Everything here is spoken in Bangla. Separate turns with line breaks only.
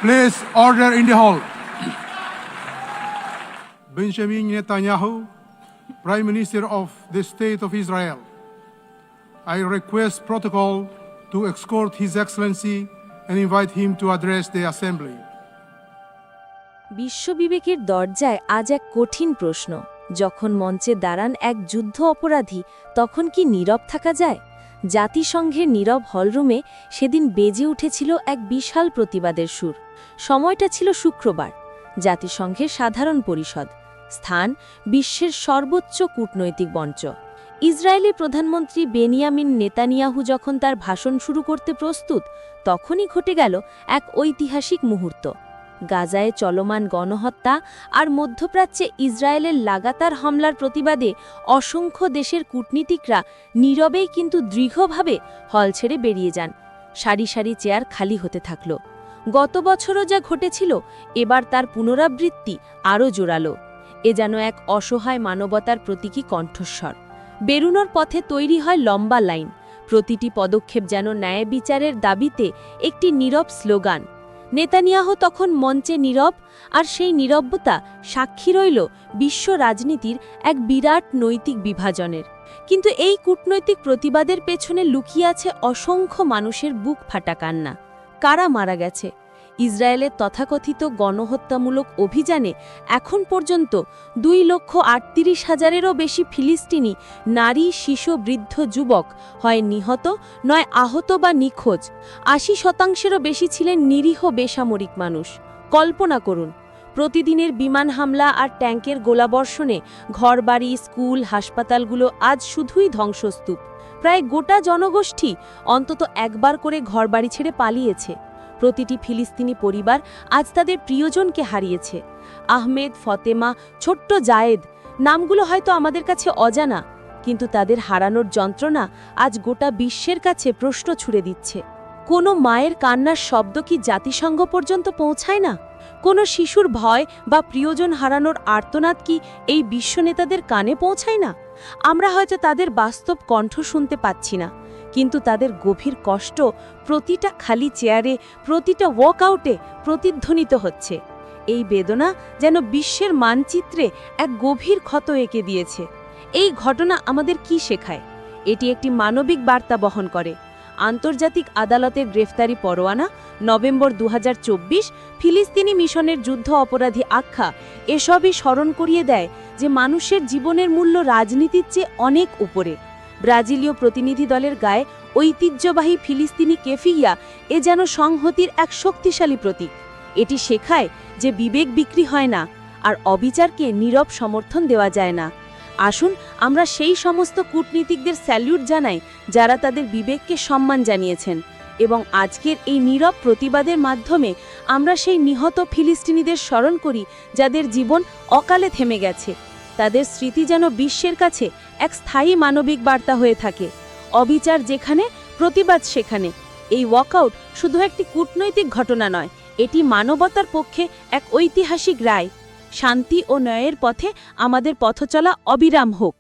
Please order in the hall. Benjamin Netanyahu, Prime Minister of the State of Israel. I request protocol to escort His Excellency and invite him to address the Assembly.
বিশ্ববিবেকের দরজায় আজ এক কঠিন প্রশ্ন। যখন মঞ্চে দাঁড়ান এক যুদ্ধ অপরাধী, তখন কি নীরব থাকা যায়? জাতিসংঘের নীরব হলরুমে সেদিন বেজে উঠেছিল এক বিশাল প্রতিবাদের সুর। সময়টা ছিল শুক্রবার। জাতিসংঘের সাধারণ পরিষদ, স্থান বিশ্বের সর্বোচ্চ কূটনৈতিক মঞ্চ। ইসরায়েলি প্রধানমন্ত্রী বেনিয়ামিন নেতানিয়াহু যখন তার ভাষণ শুরু করতে প্রস্তুত, তখনই ঘটে গেল এক ঐতিহাসিক মুহূর্ত। গাজায় চলমান গণহত্যা আর মধ্যপ্রাচ্যে ইসরায়েলের লাগাতার হামলার প্রতিবাদে অসংখ্য দেশের কূটনীতিকরা নীরবেই কিন্তু দৃঢ়ভাবে হল ছেড়ে বেরিয়ে যান। সারি সারি চেয়ার খালি হতে থাকল। গত বছরও যা ঘটেছিল, এবার তার পুনরাবৃত্তি আরও জোরালো। এ যেন এক অসহায় মানবতার প্রতীকী কণ্ঠস্বর। বেরুনোর পথে তৈরি হয় লম্বা লাইন। প্রতিটি পদক্ষেপ যেন ন্যায় বিচারের দাবিতে একটি নীরব স্লোগান। নেতানিয়াহু তখন মঞ্চে নীরব, আর সেই নীরবতা সাক্ষী রইল বিশ্ব রাজনীতির এক বিরাট নৈতিক বিভাজনের। কিন্তু এই কূটনৈতিক প্রতিবাদের পেছনে লুকিয়ে আছে অসংখ্য মানুষের বুক ফাটা কান্না। কারা মারা গেছে? ইসরায়েলের তথাকথিত গণহত্যামূলক অভিযানে এখন পর্যন্ত 2,38,000-এরও বেশি ফিলিস্তিনি নারী, শিশু, বৃদ্ধ, যুবক হয় নিহত, নয় আহত বা নিখোঁজ। 80%-এরও বেশি ছিলেন নিরীহ বেসামরিক মানুষ। কল্পনা করুন, প্রতিদিনের বিমান হামলা আর ট্যাঙ্কের গোলাবর্ষণে ঘরবাড়ি, স্কুল, হাসপাতালগুলো আজ শুধুই ধ্বংসস্তূপ। প্রায় গোটা জনগোষ্ঠী অন্তত একবার করে ঘরবাড়ি ছেড়ে পালিয়েছে। প্রতিটি ফিলিস্তিনি পরিবার আজ তাদের প্রিয়জনকে হারিয়েছে। আহমেদ, ফতেমা, ছোট্ট জায়েদ, নামগুলো হয়তো আমাদের কাছে অজানা, কিন্তু তাদের হারানোর যন্ত্রণা আজ গোটা বিশ্বের কাছে প্রশ্ন ছুড়ে দিচ্ছে। কোনো মায়ের কান্নার শব্দ কি জাতিসংঘ পর্যন্ত পৌঁছায় না? কোনো শিশুর ভয় বা প্রিয়জন হারানোর আর্তনাদ কি এই বিশ্ব নেতাদের কানে পৌঁছায় না? আমরা হয়তো তাদের বাস্তব কণ্ঠ শুনতে পাচ্ছি না, কিন্তু তাদের গভীর কষ্ট প্রতিটা খালি চেয়ারে, প্রতিটা ওয়াকআউটে প্রতিধ্বনিত হচ্ছে। এই বেদনা যেন বিশ্বের মানচিত্রে এক গভীর ক্ষত এঁকে দিয়েছে। এই ঘটনা আমাদের কি শেখায়? এটি একটি মানবিক বার্তা বহন করে। আন্তর্জাতিক আদালতের গ্রেফতারি পরোয়ানা, নভেম্বর 2024, ফিলিস্তিনি মিশনের যুদ্ধ অপরাধী আখ্যা, এসবই স্মরণ করিয়ে দেয় যে মানুষের জীবনের মূল্য রাজনীতির চেয়ে অনেক উপরে। ব্রাজিলীয় প্রতিনিধি দলের গায়ে ঐতিহ্যবাহী ফিলিস্তিনি কেফিয়া এ যেন সংহতির এক শক্তিশালী প্রতীক। এটি শেখায় যে বিবেক বিক্রি হয় না, আর অবিচারকে নীরব সমর্থন দেওয়া যায় না। আসুন আমরা সেই সমস্ত কূটনীতিকদের স্যালিউট জানাই যারা তাদের বিবেককে সম্মান জানিয়েছেন, এবং আজকের এই নীরব প্রতিবাদের মাধ্যমে আমরা সেই নিহত ফিলিস্তিনিদের স্মরণ করি যাদের জীবন অকালে থেমে গেছে। তাদের স্মৃতি যেন বিশ্বের কাছে এক স্থায়ী মানবিক বার্তা হয়ে থাকে। অবিচার যেখানে, প্রতিবাদ সেখানে। এই ওয়াকআউট শুধু একটি কূটনৈতিক ঘটনা নয়, এটি মানবতার পক্ষে এক ঐতিহাসিক রায়। শান্তি ও ন্যায়ের পথে আমাদের পথচলা অবিরাম হোক।